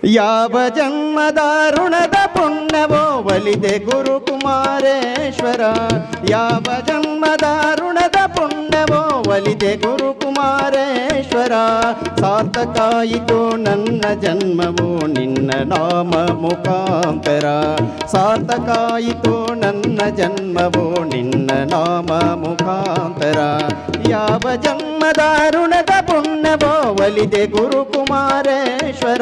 ಯಾವ ಜನ್ಮದ ಋಣದ ಪುಣ್ಯವೋ ಒಲಿದೆ ಗುರುಕುಮಾರೇಶ್ವರ. ಯಾವ ಜನ್ಮದ ಋಣದ ಪುಣ್ಯವೋ ಒಲಿದೆ ಗುರುಕುಮಾರೇಶ್ವರ. ಸಾರ್ಥಕಾಯಿತು ನನ್ನ ಜನ್ಮವು ನಿನ್ನ ನಾಮ ಮುಖಾಂತರ. ಸಾರ್ಥಕಾಯಿತು ನನ್ನ ಜನ್ಮವು ನಿನ್ನ ನಾಮ ಮುಖಾಂತರ. ಯಾವ ಜನ್ಮದ ಋಣದ ಪುಣ್ಯವೋ ಒಲಿದೆ ಗುರುಕುಮಾರೇಶ್ವರ.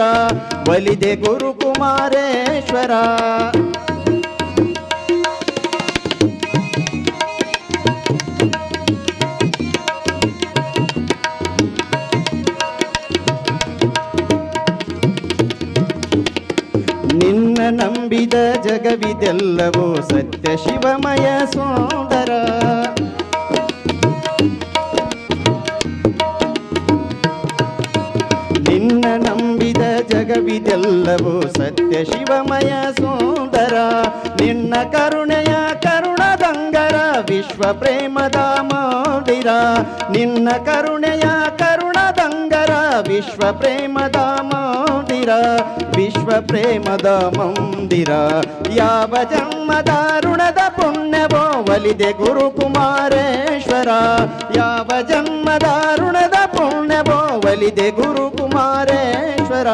ಒಲಿದೆ ಗುರುಕುಮಾರೇಶ್ವರ. ನಿನ್ನ ನಂಬಿದ ಜಗವಿದೆಲ್ಲವೂ ಸತ್ಯ ಶಿವಮಯ ಸುಂದರ. ನಿನ್ನ ನಂಬಿದ ಜಗವಿದೆಲ್ಲವೂ ಸತ್ಯ ಶಿವಮಯ ಸುಂದರ. ನಿನ್ನ ಕರುಣೆಯ ಕರುಣದಂಗರ ವಿಶ್ವ ಪ್ರೇಮದ ಮಂದಿರ. ನಿನ್ನ ಕರುಣೆಯ ಕರುಣದಂಗರ ವಿಶ್ವ ಪ್ರೇಮದ ಮಂದಿರ. ವಿಶ್ವ ಪ್ರೇಮದ ಮಂದಿರ. ಯಾವ ಜನ್ಮದ ಋಣದ ಪುಣ್ಯವೋ ಒಲಿದೆ ಗುರುಕುಮಾರೇಶ್ವರ. ಯಾವ ಜನ್ಮದ ಋಣದ ಪುಣ್ಯವೋ ಒಲಿದೆ ಗುರುಕುಮಾರೇಶ್ವರ.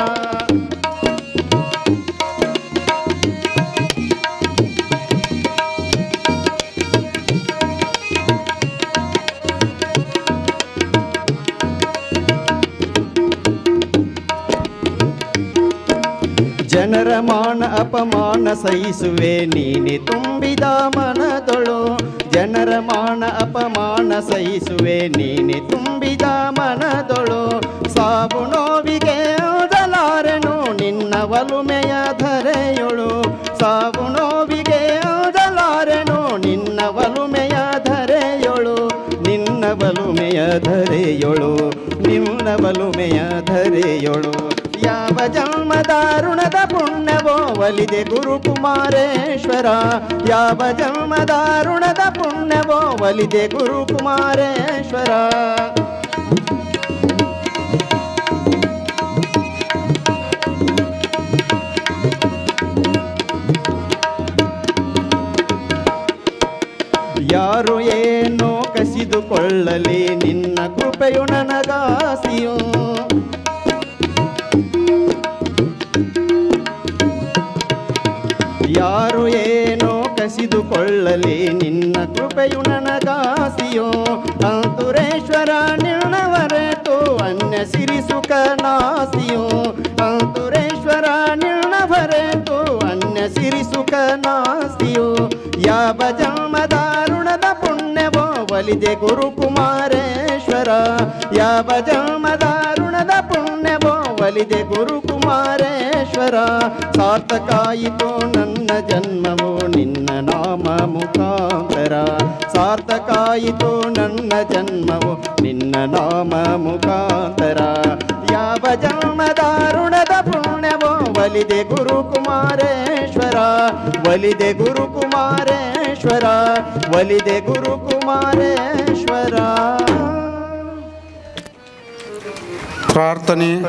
ಜನರ ಮಾನ ಅಪಮಾನ ಸಹಿಸುವೆ ನೀನೆ ತುಂಬಿದ ಮನದೊಳು. ಜನರ ಮಾನ ಅಪಮಾನ ಸಹಿಸುವೆ ನೀನೆ ತುಂಬಿದ ಮನದೊಳು. ಸಾವು ನೋವಿಗೆ ಓದಲಾರೆನು ನಿನ್ನ ಒಲುಮೆಯ ಧರೆಯೊಳು. ಸಾವು ನೋವಿಗೆ ಓದಲಾರೆನು ನಿನ್ನ ಒಲುಮೆಯ ಧರೆಯೊಳು. ನಿನ್ನ ಒಲುಮೆಯ ಧರೆಯೊಳು. ನಿನ್ನ ಒಲುಮೆಯ ಧರೆಯೊಳು. ಯಾವ ಜನ್ಮದ ಋಣದ ಪುಣ್ಯವೋ ಒಲಿದೆ ಗುರುಕುಮಾರೇಶ್ವರ. ಯಾವ ಜನ್ಮದ ಋಣದ ಪುಣ್ಯವೋ ಒಲಿದೆ ಗುರುಕುಮಾರೇಶ್ವರ. ಯಾರು ಏನೋ ಕಸಿದುಕೊಳ್ಳಲಿ ನಿನ್ನ ಕೃಪೆಯು ನನಗಾಸಿಯೋ. ಯಾರು ಏನೋ ಕಸಿದುಕೊಳ್ಳಲಿ ನಿನ್ನ ಕೃಪೆಯು ನನಗಾಸಿಯೋ. ಅಂತುರೇಶ್ವರ ನಿನ್ನವರೆತು ಅನ್ಯ ಸಿರಿ ಸುಖ ನಾಸಿಯೋ. ಅಂತುರೇಶ್ವರ ನಿನ್ನವರೆತು ಅನ್ಯ ಸಿರಿ ಸುಖ ನಾಸಿಯೋ. ಯಾವ ಜನ್ಮದ ಋಣದ ಪುಣ್ಯವೋ ಒಲಿದೆ ಗುರುಕುಮಾರೇಶ್ವರ. ಯಾವ ಜನ್ಮದ ಋಣದ ಪುಣ್ಯವೋ ಒಲಿದೆ ಗುರುಕುಮಾರೇಶ್ವರ. ಸಾರ್ಥಕಾಯಿತು ನನ್ನ ಜನ್ಮವು ನಿನ್ನ ನಾಮ ಮುಖಾಂತರ. ಸಾರ್ಥಕಾಯಿತು ನನ್ನ ಜನ್ಮವು ನಿನ್ನ ನಾಮ ಮುಖಾಂತರ. ಯಾವ ಜನ್ಮದ ಋಣದ ಪುಣ್ಯವೋ ಒಲಿದೆ ಗುರುಕುಮಾರೇಶ್ವರ. ಒಲಿದೆ ಗುರುಕುಮಾರೇಶ್ವರ. ಒಲಿದೆ ಗುರುಕುಮಾರೇಶ್ವರ. ಪ್ರಾರ್ಥನೆ.